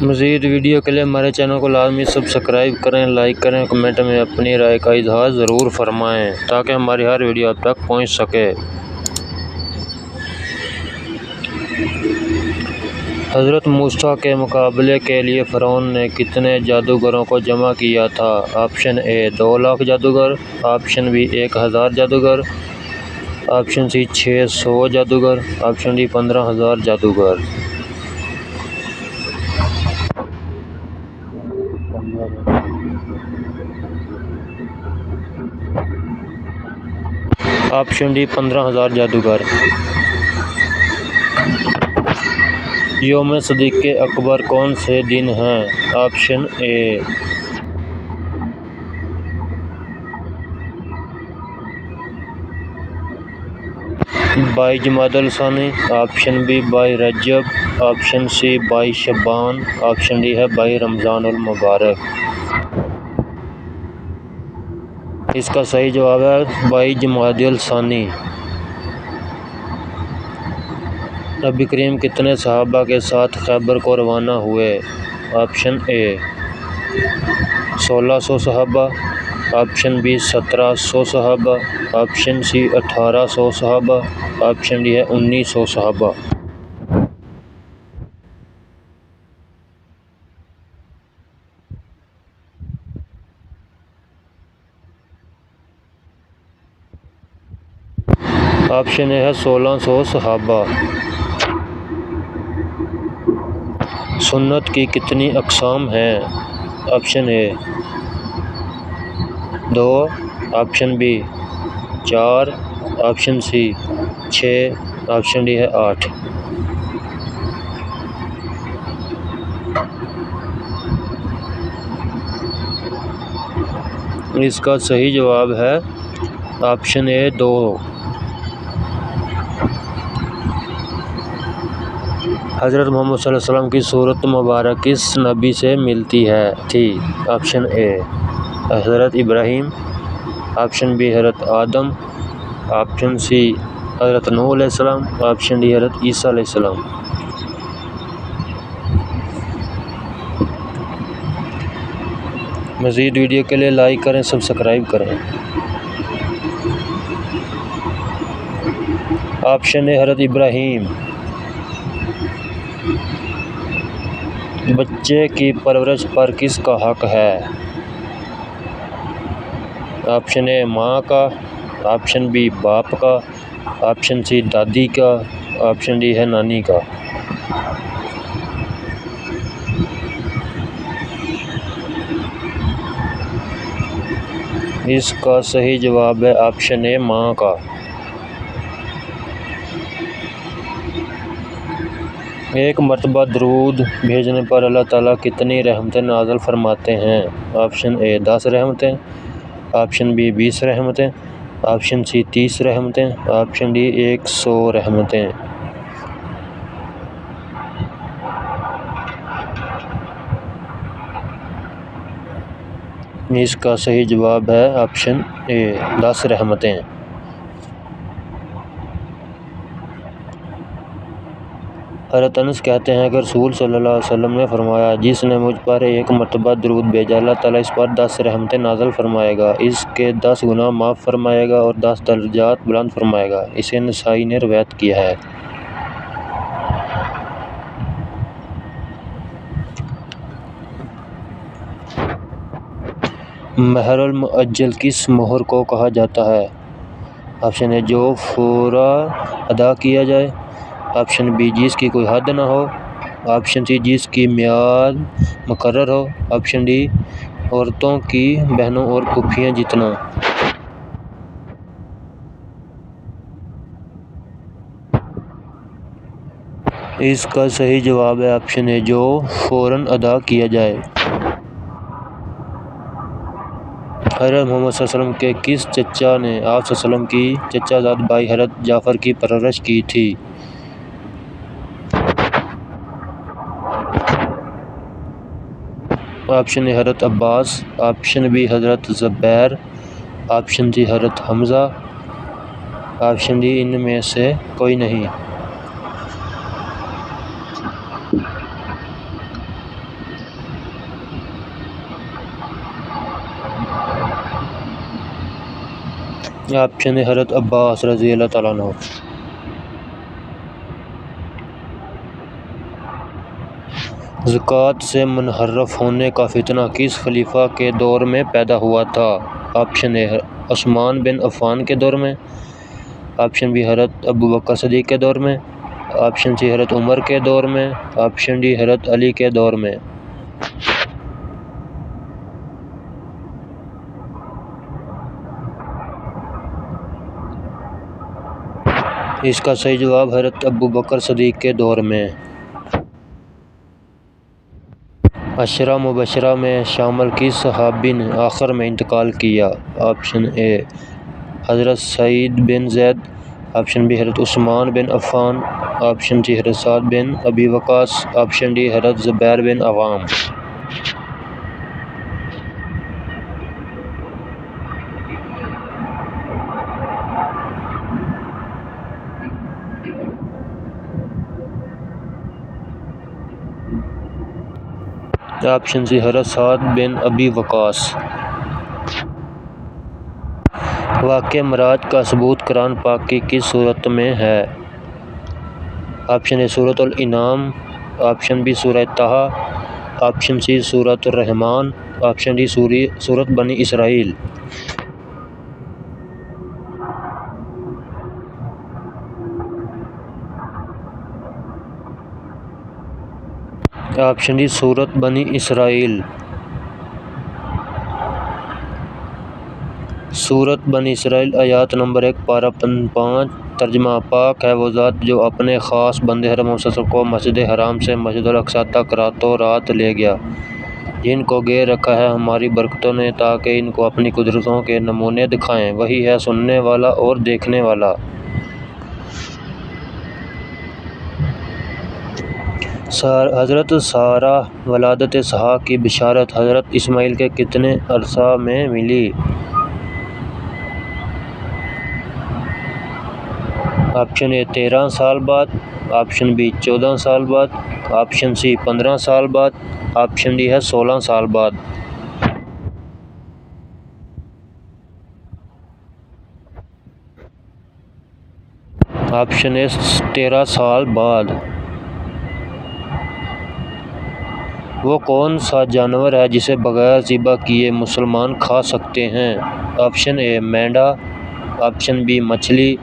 مزید ویڈیو کے لیے ہمارے چینل کو لازمی سبسکرائب کریں، لائک کریں، کمنٹ میں اپنی رائے کا اظہار ضرور فرمائیں تاکہ ہماری ہر ویڈیو آپ تک پہنچ سکے۔ حضرت موسیٰ کے مقابلے کے لیے فرعون نے کتنے جادوگروں کو جمع کیا تھا؟ آپشن اے 2 لاکھ جادوگر، آپشن بی 1000 جادوگر، آپشن سی 600 جادوگر، آپشن ڈی 15,000 جادوگر۔ آپشن ڈی 15,000 جادوگر۔ یوم صدیق اکبر کون سے دن ہے؟ آپشن اے 22 جمادی الثانی، آپشن بی 22 رجب، آپشن سی 22 شعبان، آپشن ڈی ہے 22 رمضان المبارک۔ اس کا صحیح جواب ہے 22 جمادی الثانی۔ نبی کریم کتنے صحابہ کے ساتھ خیبر کو روانہ ہوئے؟ آپشن اے 1600 صحابہ، آپشن بی 1700 صحابہ، آپشن سی 1800 صحابہ، آپشن ڈی ہے 1900 صحابہ۔ آپشن اے ہے 1600 صحابہ۔ سنت کی کتنی اقسام ہیں؟ Option A 2، option B 4، option C 6، option D ہے 8۔ اس کا صحیح جواب ہے آپشن اے 2۔ حضرت محمد صلی اللہ علیہ وسلم کی صورت مبارک کس نبی سے ملتی تھی؟ آپشن اے حضرت ابراہیم، آپشن بی حضرت آدم، آپشن سی حضرت نوح علیہ السلام، آپشن ڈی حضرت عیسیٰ علیہ السلام۔ مزید ویڈیو کے لیے لائک کریں، سبسکرائب کریں۔ آپشن اے حضرت ابراہیم۔ بچے کی پرورش پر کس کا حق ہے؟ آپشن اے ماں کا، آپشن بی باپ کا، آپشن سی دادی کا، آپشن ڈی ہے نانی کا۔ اس کا صحیح جواب ہے آپشن اے ماں کا۔ ایک مرتبہ درود بھیجنے پر اللہ تعالیٰ کتنی رحمتیں نازل فرماتے ہیں؟ آپشن اے 10 رحمتیں، آپشن بی 20 رحمتیں، آپشن سی 30 رحمتیں، آپشن ڈی 100 رحمتیں۔ اس کا صحیح جواب ہے آپشن اے 10 رحمتیں۔ حضرت انس کہتے ہیں کہ رسول صلی اللہ علیہ وسلم نے فرمایا، جس نے مجھ پر ایک مرتبہ درود بھیجا اللہ تعالیٰ اس پر 10 رحمتیں نازل فرمائے گا، اس کے 10 گناہ معاف فرمائے گا اور 10 درجات بلند فرمائے گا۔ اسے نسائی نے روایت کیا ہے۔ مہر المؤجل کس مہر کو کہا جاتا ہے؟ آپشن اے جو فوراً ادا کیا جائے، آپشن بی جس کی کوئی حد نہ ہو، آپشن سی جس کی میعاد مقرر ہو، آپشن ڈی عورتوں کی بہنوں اور پھوپھیاں جتنا۔ اس کا صحیح جواب ہے آپشن اے جو فوراً ادا کیا جائے۔ حضرت محمد صلی اللہ علیہ وسلم کے کس چچا نے آپ صلی اللہ علیہ وسلم کی چچا زاد بھائی حضرت جعفر کی پرورش کی تھی؟ آپشن اے حضرت عباس، آپشن بی حضرت زبیر، آپشن سی حضرت حمزہ، آپشن ڈی ان میں سے کوئی نہیں۔ آپشن اے حضرت عباس رضی اللہ تعالیٰ عنہ۔ زکوٰۃ سے منحرف ہونے کا فتنہ کس خلیفہ کے دور میں پیدا ہوا تھا؟ آپشن اے عثمان بن عفان کے دور میں، آپشن بی حضرت ابوبکر صدیق کے دور میں، آپشن سی حضرت عمر کے دور میں، آپشن ڈی حضرت علی کے دور میں۔ اس کا صحیح جواب حضرت ابوبکر صدیق کے دور میں۔ عشرہ مبشرہ میں شامل کس صحابی نے آخر میں انتقال کیا؟ آپشن اے حضرت سعید بن زید، آپشن بی حضرت عثمان بن عفان، آپشن سی حضرت سعد بن ابی وقاص، آپشن ڈی حضرت زبیر بن عوام۔ آپشن سی حضرت سعد بن ابی وقاص۔ واقعہ معراج کا ثبوت قرآن پاک کی کس سورت میں ہے؟ آپشن اے سورۃ الانعام، آپشن بی سورہ طٰہٰ، آپشن سی سورۃ الرحمن، آپشن ڈی سورۃ بنی اسرائیل۔ آپشن ڈی سورۃ بنی اسرائیل۔ سورۃ بنی اسرائیل آیات نمبر 1 پارہ 5۔ ترجمہ: پاک ہے وہ ذات جو اپنے خاص بندے حضرت محمد صلی اللہ علیہ وسلم کو مسجد حرام سے مسجد الاقصیٰ تک راتوں رات لے گیا، جن کو گھیر رکھا ہے ہماری برکتوں نے تاکہ ان کو اپنی قدرتوں کے نمونے دکھائیں۔ وہی ہے سننے والا اور دیکھنے والا۔ حضرت سارہ ولادت اسحاق کی بشارت حضرت اسماعیل کے کتنے عرصہ میں ملی؟ آپشن اے 13 سال بعد، آپشن بی 14 سال بعد، آپشن سی 15 سال بعد، آپشن ڈی ہے 16 سال بعد۔ آپشن اے 13 سال بعد۔ وہ کون سا جانور ہے جسے بغیر ذبح کیے مسلمان کھا سکتے ہیں؟ آپشن اے مینڈھا، آپشن بی مچھلی،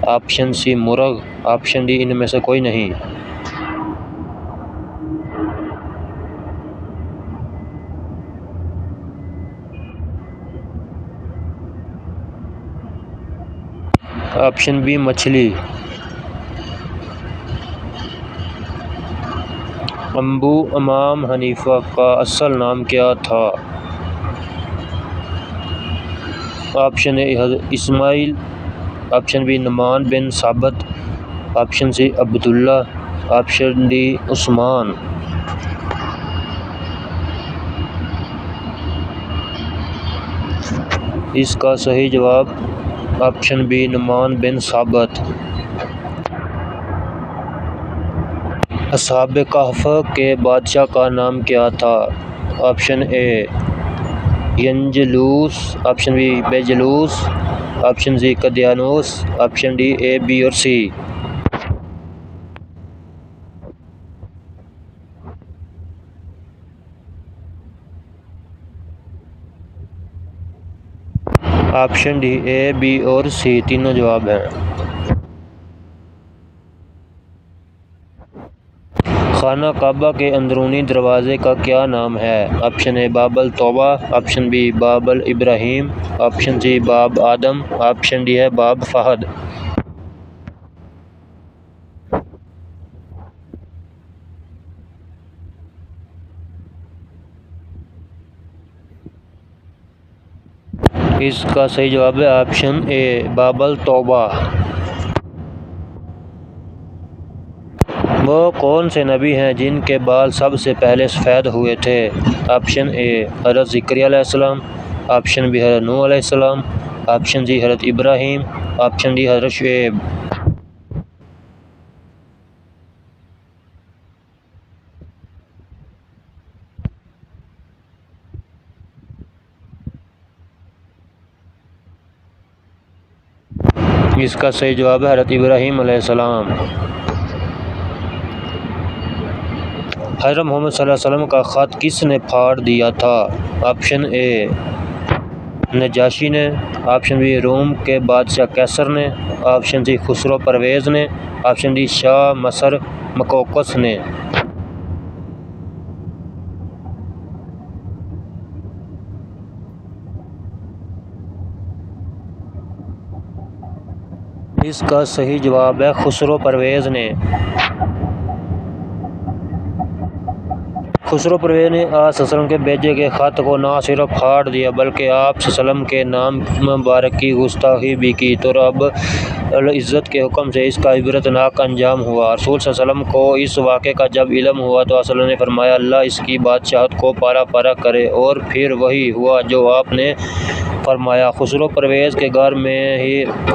آپشن سی مرغ، آپشن ڈی ان میں سے کوئی نہیں۔ آپشن بی مچھلی۔ ابو امام حنیفہ کا اصل نام کیا تھا؟ آپشن اے اسماعیل، آپشن بی نعمان بن ثابت، آپشن سی عبداللہ، آپشن ڈی عثمان۔ اس کا صحیح جواب آپشن بی نعمان بن ثابت۔ اصحاب کہف کے بادشاہ کا نام کیا تھا؟ آپشن اے ینجلوس، آپشن بی بیجلوس، آپشن سی قدیانوس، آپشن ڈی اے بی اور C. Option D A B اور سی تینوں جواب ہیں۔ خانہ کعبہ کے اندرونی دروازے کا کیا نام ہے؟ آپشن اے باب التوبہ، آپشن بی باب ابراہیم، آپشن سی باب آدم، آپشن ڈی ہے باب فہد۔ اس کا صحیح جواب ہے آپشن اے باب التوبہ۔ وہ کون سے نبی ہیں جن کے بال سب سے پہلے سفید ہوئے تھے؟ آپشن اے حضرت زکریا علیہ السلام، آپشن بی حضرت نوح علیہ السلام، آپشن سی حضرت ابراہیم، آپشن ڈی حضرت شعیب۔ اس کا صحیح جواب ہے حضرت ابراہیم علیہ السلام۔ حضرت محمد صلی اللہ علیہ وسلم کا خط کس نے پھاڑ دیا تھا؟ آپشن اے نجاشی نے، آپشن بی روم کے بادشاہ قیصر نے، آپشن سی خسرو پرویز نے، آپشن ڈی شاہ مصر مقوقس نے۔ اس کا صحیح جواب ہے خسرو پرویز نے۔ خسرو پرویز نے آپ صلی اللہ علیہ وسلم کے بھیجے گئے خط کو نہ صرف پھاڑ دیا بلکہ آپ صلی اللہ علیہ وسلم کے نام مبارک کی گستاخی بھی کی، تو رب العزت کے حکم سے اس کا عبرتناک انجام ہوا۔ رسول صلی اللہ علیہ وسلم کو اس واقعے کا جب علم ہوا تو آپ صلی اللہ علیہ وسلم نے فرمایا اللہ اس کی بادشاہت کو پارا پارا کرے، اور پھر وہی ہوا جو آپ نے فرمایا۔ خسرو پرویز کے گھر میں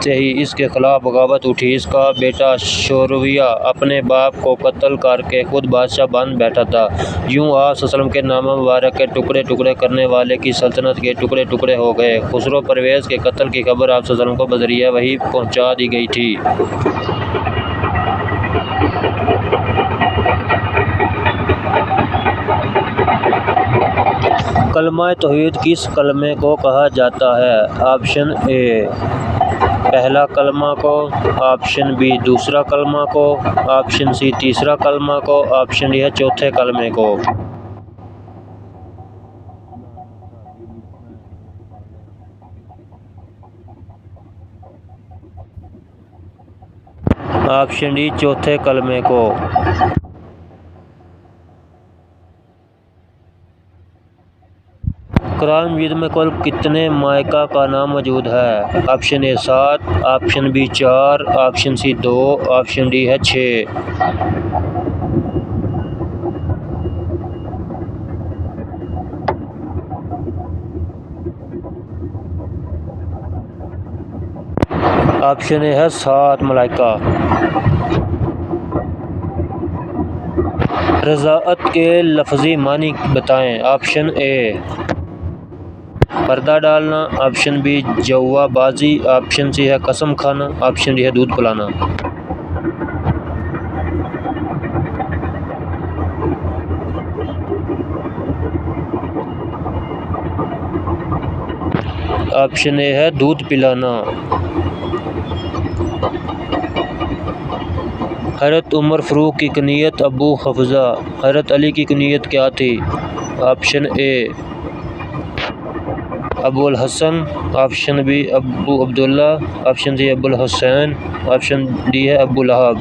سے ہی اس کے خلاف بغاوت اٹھی۔ اس کا بیٹا شورویہ اپنے باپ کو قتل کر کے خود بادشاہ بن بیٹھا تھا۔ یوں آپ صلی اللہ علیہ وسلم کے نام مبارک کے ٹکڑے ٹکڑے کرنے والے کی سلطنت کے ٹکڑے ٹکڑے ہو گئے۔ خسرو پرویز کے قتل کی خبر آپ صلی اللہ علیہ وسلم کو بذریعہ وحی پہنچا دی گئی تھی۔ کلمہ توحید کس کلمے کو کہا جاتا ہے؟ آپشن اے پہلا کلمہ کو، آپشن بی دوسرا کلمہ کو، آپشن سی تیسرا کلمہ کو، آپشن ڈی ہے چوتھے کلمے کو۔ آپشن ڈی چوتھے کلمے کو۔ قرآن مجید میں کل کتنے ملائکہ کا نام موجود ہے؟ Option A 7، option B 4، option C 2، option D ہے 6۔ آپشن اے ہے 7 ملائکہ۔ رضاعت کے لفظی معنی بتائیں۔ آپشن اے پردہ ڈالنا، آپشن بی جوا بازی، آپشن سی ہے قسم کھانا، آپشن ڈی ہے دودھ پلانا۔ آپشن اے ہے دودھ پلانا۔ حضرت عمر فاروق کی کنیت ابو حفصہ، حضرت علی کی کنیت کیا تھی؟ آپشن اے ابو الحسن، آپشن بی ابو عبداللہ، آپشن سی ابو الحسین، آپشن ڈی ہے ابو لہب۔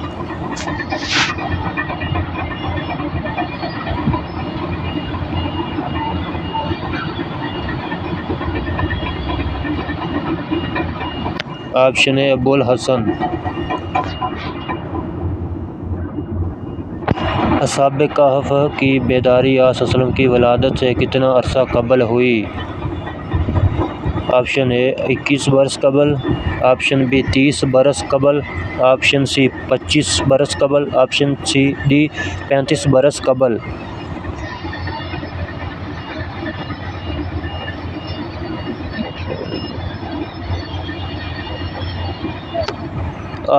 آپشن اے ابو الحسن۔ اصحاب کہف کی بیداری آپ صلی اللہ علیہ وسلم کی ولادت سے کتنا عرصہ قبل ہوئی؟ آپشن اے 21 برس قبل، آپشن بی 30 برس قبل، آپشن سی 25 برس قبل، آپشن سی ڈی 35 برس قبل۔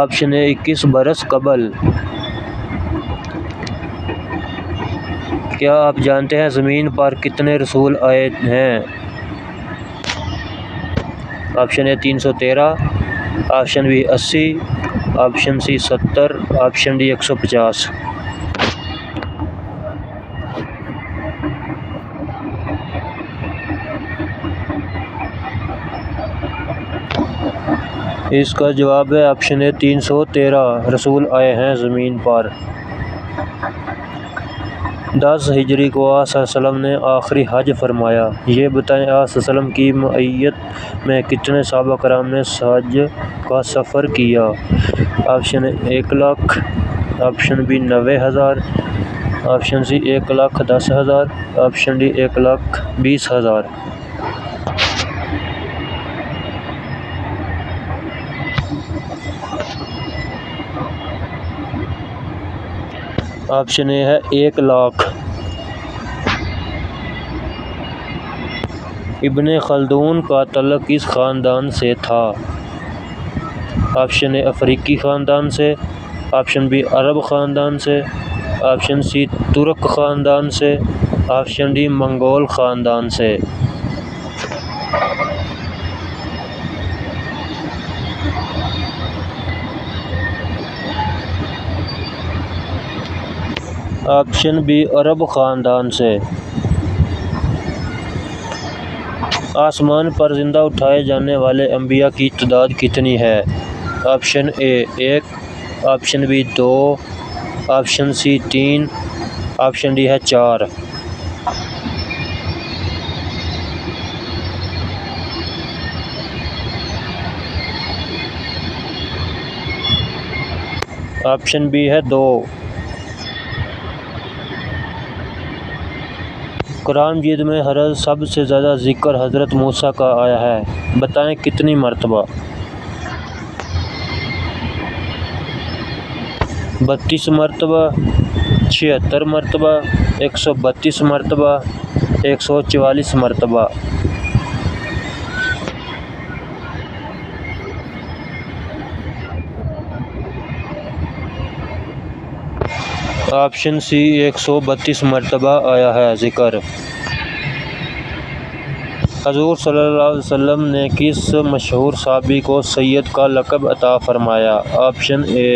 آپشن اے 21 برس قبل۔ کیا آپ جانتے ہیں زمین پر کتنے رسول آئے ہیں؟ Option A 313، option B 80، option C 70، option D 150۔ اس کا جواب ہے آپشن اے 313 رسول آئے ہیں زمین پر۔ 10 ہجری کو آپ صلی اللہ علیہ وسلم نے آخری حج فرمایا۔ یہ بتائیں آپ صلی اللہ علیہ وسلم کی معیت میں کتنے صحابہ کرام نے حج کا سفر کیا؟ Option 1 lakh, option B 90,000، option C 1,10,000، option D 1,20,000۔ Option A ہے 1 لاکھ۔ ابن خلدون کا تعلق کس خاندان سے تھا؟ آپشن اے افریقی خاندان سے، آپشن بی عرب خاندان سے، آپشن سی ترک خاندان سے، آپشن ڈی منگول خاندان سے۔ آپشن بی عرب خاندان سے۔ آسمان پر زندہ اٹھائے جانے والے انبیاء کی تعداد کتنی ہے؟ Option A 1، option B 2، option C 3، option D ہے 4۔ آپشن بی ہے 2۔ قرآن مجید میں سب سے زیادہ ذکر حضرت موسیٰ کا آیا ہے، بتائیں کتنی مرتبہ؟ 32 مرتبہ، 76 مرتبہ، 132 مرتبہ، 144 مرتبہ۔ آپشن سی 132 مرتبہ آیا ہے ذکر۔ حضور صلی اللہ علیہ وسلم نے کس مشہور صحابی کو سید کا لقب عطا فرمایا؟ آپشن اے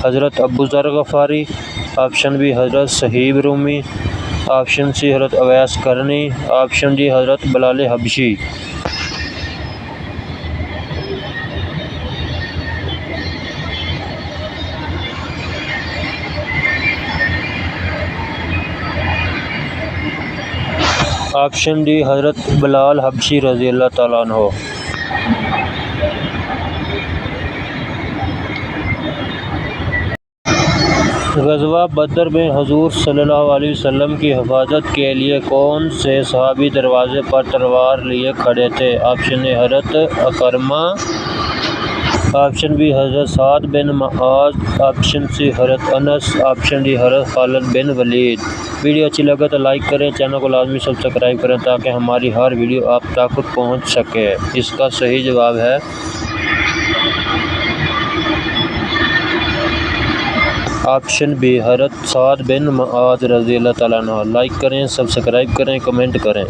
حضرت ابو ذر غفاری، آپشن بی حضرت صہیب رومی، آپشن سی حضرت اویس قرنی، آپشن ڈی حضرت بلال حبشی۔ آپشن ڈی حضرت بلال حبشی رضی اللہ تعالیٰ عنہ۔ غزوہ بدر میں حضور صلی اللہ علیہ وسلم کی حفاظت کے لیے کون سے صحابی دروازے پر تلوار لیے کھڑے تھے؟ آپشن اے حضرت عکرمہ، آپشن بی حضرت سعد بن معاذ، آپشن سی حضرت انس، آپشن ڈی حضرت خالد بن ولید۔ ویڈیو اچھی لگے تو لائک کریں، چینل کو لازمی سبسکرائب کریں تاکہ ہماری ہر ویڈیو آپ تک پہنچ سکے۔ اس کا صحیح جواب ہے آپشن بی حضرت سعد بن معاذ رضی اللہ تعالیٰ عنہ۔ لائک کریں، سبسکرائب کریں، کمنٹ کریں۔